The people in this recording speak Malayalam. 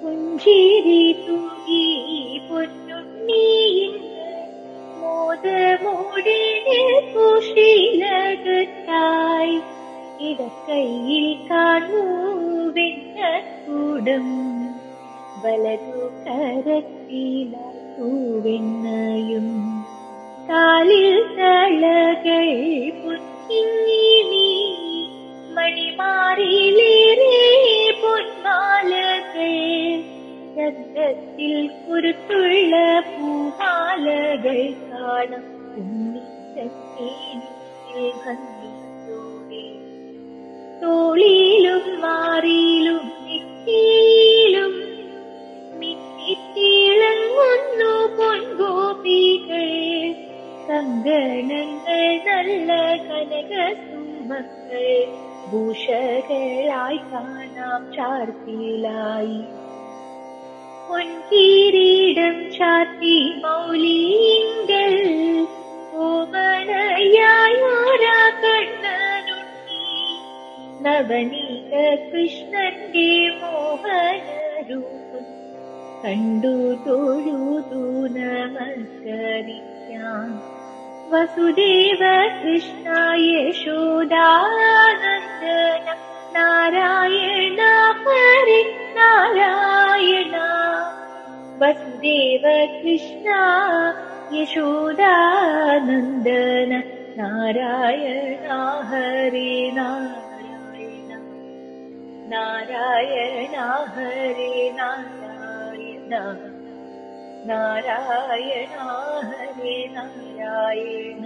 പുഞ്ചിരി തൂകി പൊന്നുണ്ണീയിൻ മോദമോടെ കുശീലകത്തായി ഇടക്കൈയിൽ കാണൂ വെണ്ണക്കൂടം വലതു കരത്തിലായി പൂവെണ്ണയും കാലിൽ തളകൾ പൊന്നിങ്ങി മണിമാറിലേറെ പൊന്മാലകൾ രക്തത്തിൽ കുരുത്തുള്ള പൂമാലകൾ കാണാം ഭംഗിയോടെ തോളിലും മാറിയിലും നെറ്റിയിലും മിന്നിത്തിളങ്ങുന്നു പൊൻഗോപികൾ കങ്കണങ്ങൾ നല്ല കനകസുമക്കൾ ഭൂഷകളായി കാണാം ചാർത്തിലായി പൊൻകിരീടം ചാർത്തി മൗലിയിങ്കൽ ഓമനയായോരാ കണ്ണനുണ്ണി നവനീത കൃഷ്ണന്റെ മോഹനരൂപം കണ്ടു തൊഴുതു നമസ്കരിക്കാം വസുദേവ കൃഷ്ണ യശോദാനന്ദന നാരായണ ഹരി നാരായണ വസുദേവ കൃഷ്ണ യശോദാനന്ദന നാരായണ ഹരി നാരായണ നാരായണ ഹരി നാരായണ നാരായണ ഹരി നാരായണ